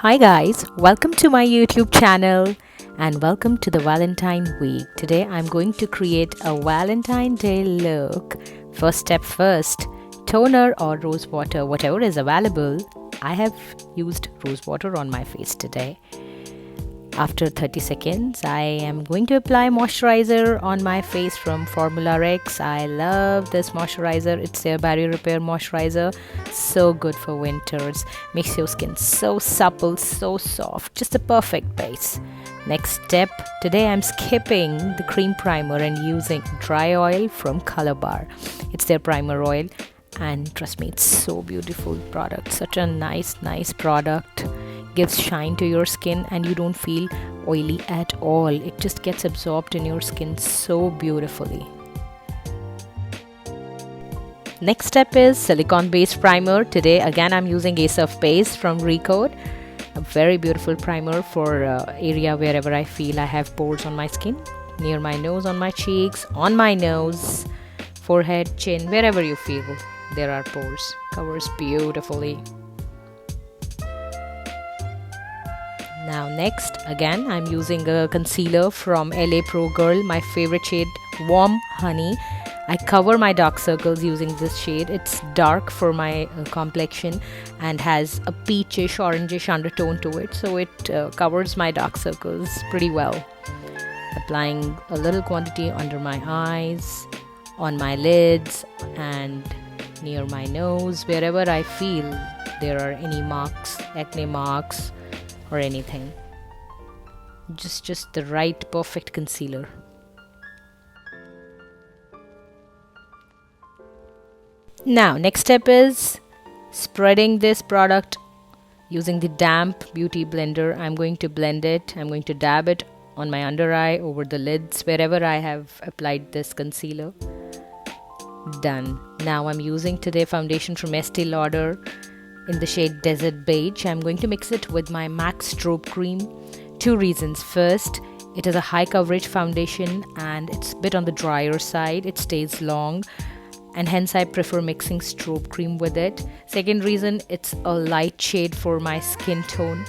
Hi guys, welcome to my YouTube channel and welcome to the Valentine week. Today I'm going to create a Valentine Day look. First step first, toner or rose water, whatever is available. I have used rose water on my face today. After 30 seconds, I am going to apply moisturizer on my face from Formula X. I love this moisturizer. It's their barrier repair moisturizer. So good for winters. Makes your skin so supple, so soft. Just a perfect base. Next step, today I'm skipping the cream primer and using dry oil from Color Bar. It's their primer oil. And trust me, it's so beautiful product. Such a nice product. Gives shine to your skin and you don't feel oily at all. It just gets absorbed in your skin so beautifully. Next step is silicone based primer. Today again I'm using Ace of Base from Recode. A very beautiful primer for area wherever I feel I have pores on my skin. Near my nose, on my cheeks, on my nose, forehead, chin, wherever you feel there are pores. Covers beautifully. Now next, again I'm using a concealer from LA Pro Girl, my favorite shade, Warm Honey. I cover my dark circles using this shade. It's dark for my complexion and has a peachish, orangish undertone to it. So it covers my dark circles pretty well. Applying a little quantity under my eyes, on my lids and near my nose, wherever I feel there are any marks, acne marks, or anything. Just the right perfect concealer. Now next step is spreading this product using the damp beauty blender. I'm going to blend it. I'm going to dab it on my under eye, over the lids, wherever I have applied this concealer. Done. Now I'm using today foundation from Estée Lauder in the shade Desert Beige. I'm going to mix it with my MAC strobe cream. Two reasons. First, it is a high coverage foundation and it's a bit on the drier side. It stays long and hence I prefer mixing strobe cream with it. Second reason, it's a light shade for my skin tone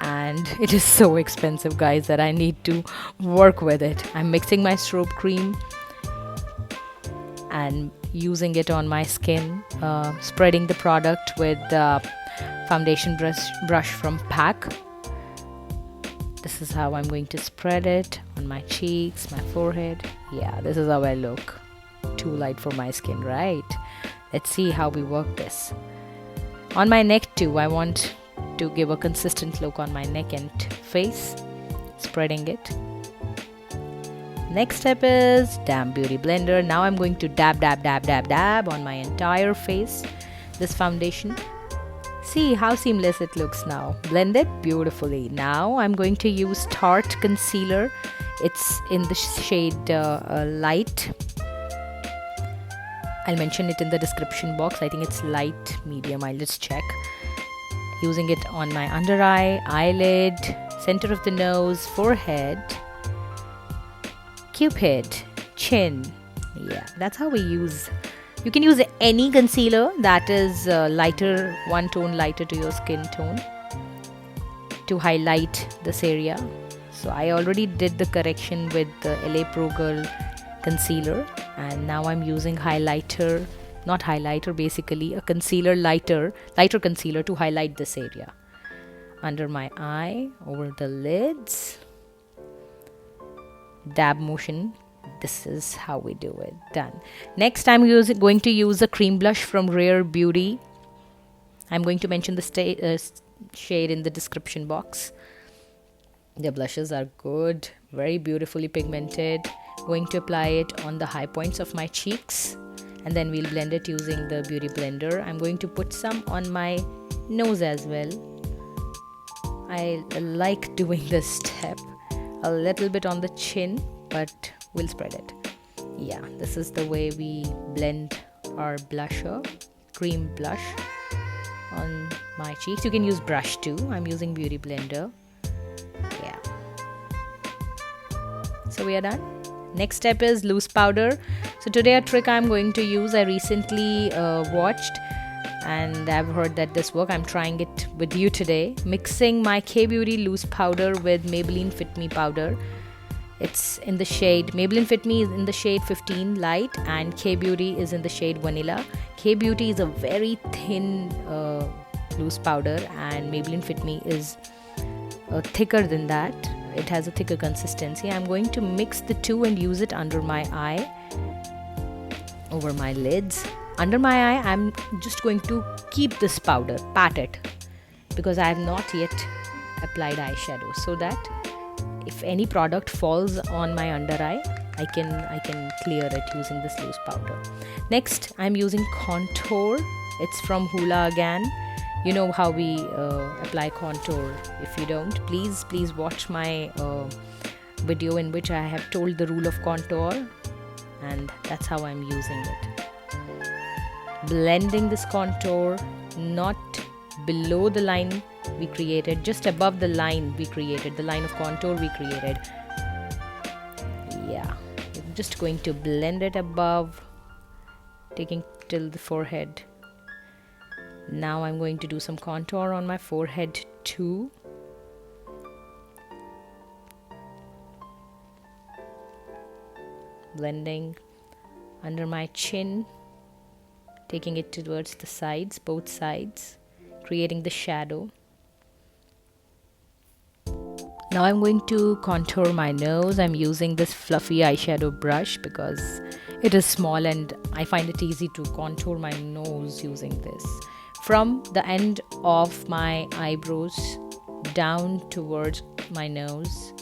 and it is so expensive guys that I need to work with it. I'm mixing my strobe cream and using it on my skin, spreading the product with the foundation brush from PAC. This is how I'm going to spread it on my cheeks, my forehead. Yeah, this is how I look. Too light for my skin, right? Let's see how we work this. On my neck too, I want to give a consistent look on my neck and face, spreading it. Next step is damp beauty blender. Now I'm going to dab on my entire face this foundation. See how seamless it looks now. Blend it beautifully. Now I'm going to use Tarte concealer. It's in the shade light. I'll mention it in the description box. I think it's light medium. I'll just check. Using it on my under eye, eyelid, center of the nose, forehead, cupid, chin. Yeah, that's how we use. You can use any concealer that is lighter, one tone lighter to your skin tone to highlight this area. So I already did the correction with the LA Pro Girl concealer and now I'm using highlighter, not highlighter, basically a concealer, lighter concealer to highlight this area. Under my eye, over the lids. Dab motion. This is how we do it. Done. Next I'm going to use a cream blush from Rare Beauty. I'm going to mention the shade in the description box. The blushes are good, very beautifully pigmented. Going to apply it on the high points of my cheeks and then we'll blend it using the beauty blender. I'm going to put some on my nose as well. I like doing this step. A little bit on the chin, but we'll spread it. Yeah, this is the way we blend our blusher, cream blush on my cheeks. You can use brush too. I'm using beauty blender. Yeah. So we are done. Next step is loose powder. So today a trick I'm going to use, I recently watched and I've heard that this works. I'm trying it with you today. Mixing my K-Beauty loose powder with Maybelline Fit Me powder. It's in the shade, Maybelline Fit Me is in the shade 15 light and K-Beauty is in the shade vanilla. K-Beauty is a very thin loose powder and Maybelline Fit Me is thicker than that. It has a thicker consistency. I'm going to mix the two and use it under my eye, over my lids. Under my eye, I'm just going to keep this powder, pat it, because I have not yet applied eyeshadow, so that if any product falls on my under eye, I can clear it using this loose powder. Next, I'm using contour. It's from Hoola again. You know how we apply contour. If you don't, please watch my video in which I have told the rule of contour, and that's how I'm using it. Blending this contour, not below the line we created, just above the line we created, the line of contour we created. Yeah, I'm just going to blend it above, taking till the forehead. Now I'm going to do some contour on my forehead too. Blending under my chin, taking it towards the sides, both sides, creating the shadow. Now I'm going to contour my nose. I'm using this fluffy eyeshadow brush because it is small and I find it easy to contour my nose using this. From the end of my eyebrows down towards my nose,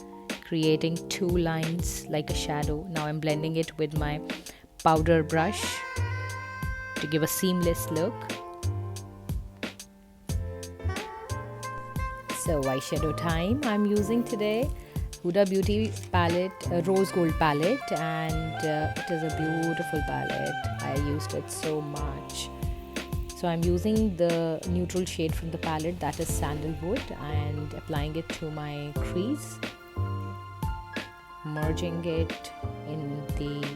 creating two lines like a shadow. Now I'm blending it with my powder brush to give a seamless look. So eyeshadow time. I'm using today Huda Beauty palette, rose gold palette, and it is a beautiful palette. I used it so much. So I'm using the neutral shade from the palette, that is sandalwood, and applying it to my crease, merging it in the,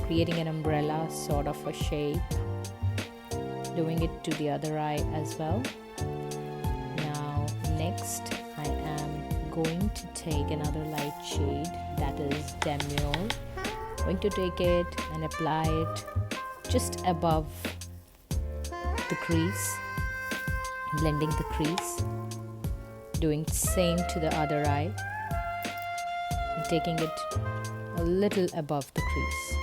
creating an umbrella sort of a shape, doing it to the other eye as well. Now next I am going to take another light shade, that is Demure. Going to take it and apply it just above the crease, blending the crease, doing same to the other eye, and taking it a little above the crease.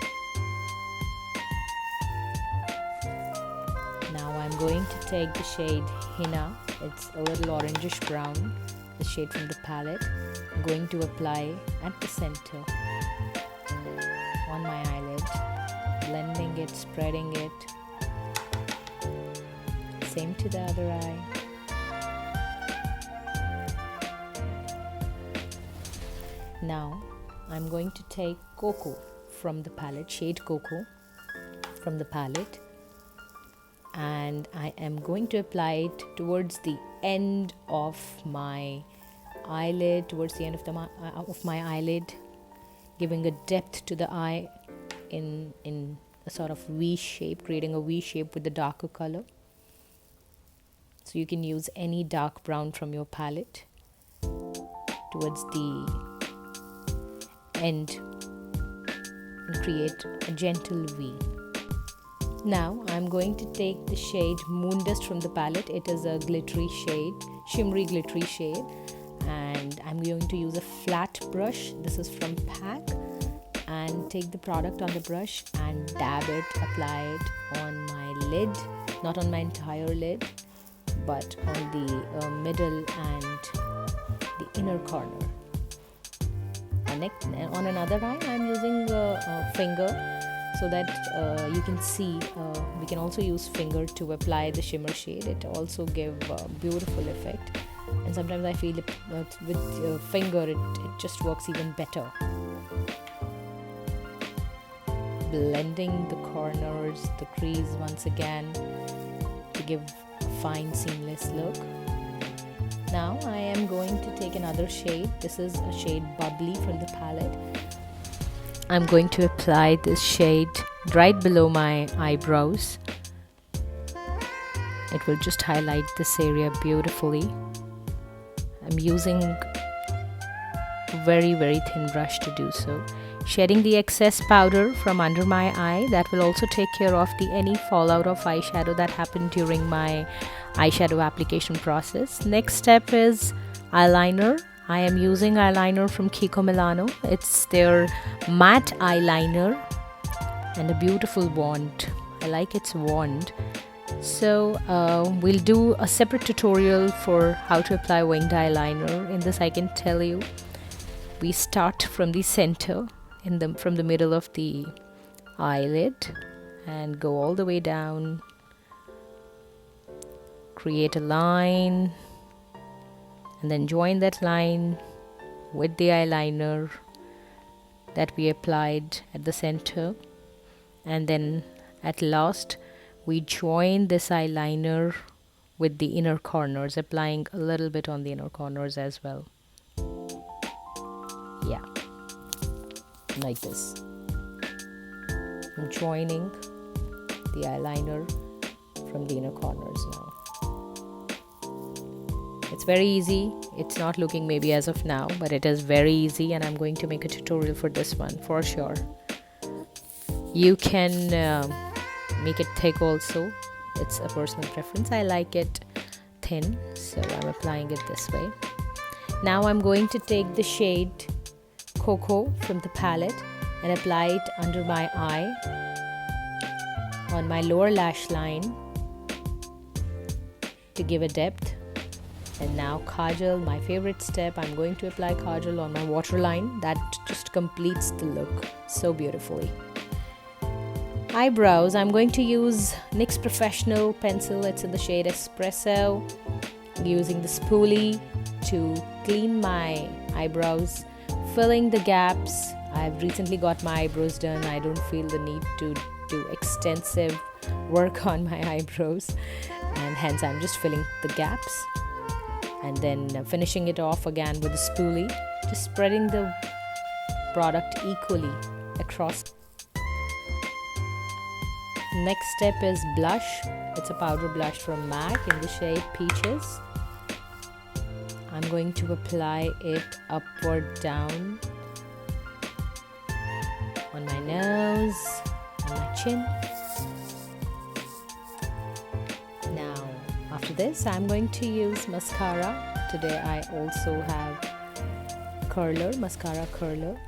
Now I'm going to take the shade Henna. It's a little orangish brown, the shade from the palette. I'm going to apply at the center on my eyelid, blending it, spreading it. Same to the other eye. Now I'm going to take Cocoa from the palette, shade Cocoa from the palette, and I am going to apply it towards the end of my eyelid, towards the end of my eyelid, giving a depth to the eye in a sort of V shape, creating a V shape with the darker color. So you can use any dark brown from your palette towards the end and create a gentle V. Now I'm going to take the shade Moon Dust from the palette. It is a glittery shade, shimmery glittery shade, and I'm going to use a flat brush. This is from PAC, and take the product on the brush and dab it, apply it on my lid, not on my entire lid, but on the middle and the inner corner. And on another eye, I'm using a finger so that you can see. We can also use finger to apply the shimmer shade. It also gives a beautiful effect. And sometimes I feel with finger, it just works even better. Blending the corners, the crease once again to give fine seamless look. Now I am going to take another shade. This is a shade Bubbly from the palette. I'm going to apply this shade right below my eyebrows, It will just highlight this area beautifully. I'm using very thin brush to do so. Shading the excess powder from under my eye. That will also take care of any fallout of eyeshadow that happened during my eyeshadow application process. Next step is eyeliner. I am using eyeliner from Kiko Milano. It's their matte eyeliner and a beautiful wand. I like its wand. So we'll do a separate tutorial for how to apply winged eyeliner. In this I can tell you, we start from the center, from the middle of the eyelid, and go all the way down, create a line, and then join that line with the eyeliner that we applied at the center, and then at last we join this eyeliner with the inner corners, applying a little bit on the inner corners as well. Yeah, like this. I'm joining the eyeliner from the inner corners now. It's very easy. It's not looking maybe as of now, but it is very easy, and I'm going to make a tutorial for this one for sure. You can make it thick also. It's a personal preference. I like it thin, so I'm applying it this way. Now I'm going to take the shade Cocoa from the palette and apply it under my eye on my lower lash line to give a depth. And now kajal, my favorite step. I'm going to apply kajal on my waterline. That just completes the look so beautifully. Eyebrows, I'm going to use NYX Professional pencil. It's in the shade Espresso. I'm using the spoolie to clean my eyebrows, filling the gaps. I've recently got my eyebrows done. I don't feel the need to do extensive work on my eyebrows, and hence I'm just filling the gaps and then finishing it off again with a spoolie, just spreading the product equally across. Next step is blush. It's a powder blush from MAC in the shade Peaches. I'm going to apply it upward down on my nose, on my chin. Now, after this, I'm going to use mascara. Today I also have curler, mascara curler.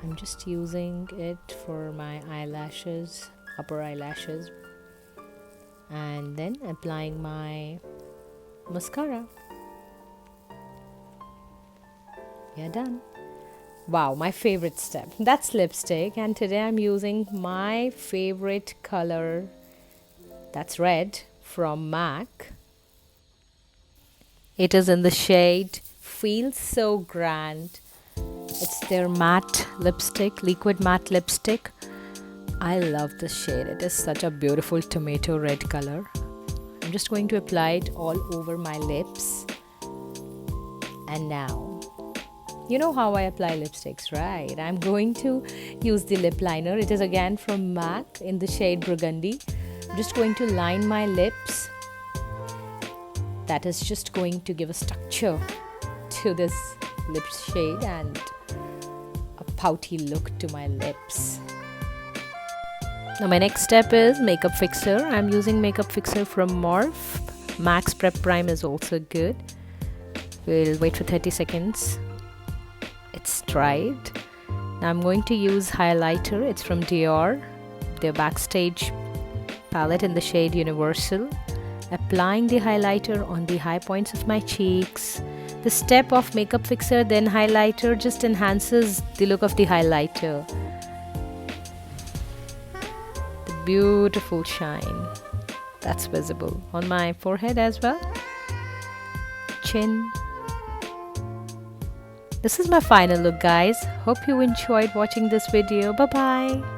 I'm just using it for my eyelashes, upper eyelashes, and then applying my mascara. We are done. Wow, my favorite step. That's lipstick, and today I'm using my favorite color. That's red from MAC. It is in the shade Feels So Grand. It's their matte lipstick, liquid matte lipstick. I love this shade. It is such a beautiful tomato red color. I'm just going to apply it all over my lips. And now, you know how I apply lipsticks, right? I'm going to use the lip liner. It is again from MAC in the shade Burgundy. I'm just going to line my lips. That is just going to give a structure to this lip shade and a pouty look to my lips. Now my next step is makeup fixer. I'm using makeup fixer from Morphe. Max Prep Prime is also good. We'll wait for 30 seconds. It's dried. Now I'm going to use highlighter. It's from DIOR, their Backstage palette in the shade Universal. Applying the highlighter on the high points of my cheeks. The step of makeup fixer then highlighter just enhances the look of the highlighter. The beautiful shine that's visible on my forehead as well. Chin. This is my final look, guys. Hope you enjoyed watching this video. Bye bye.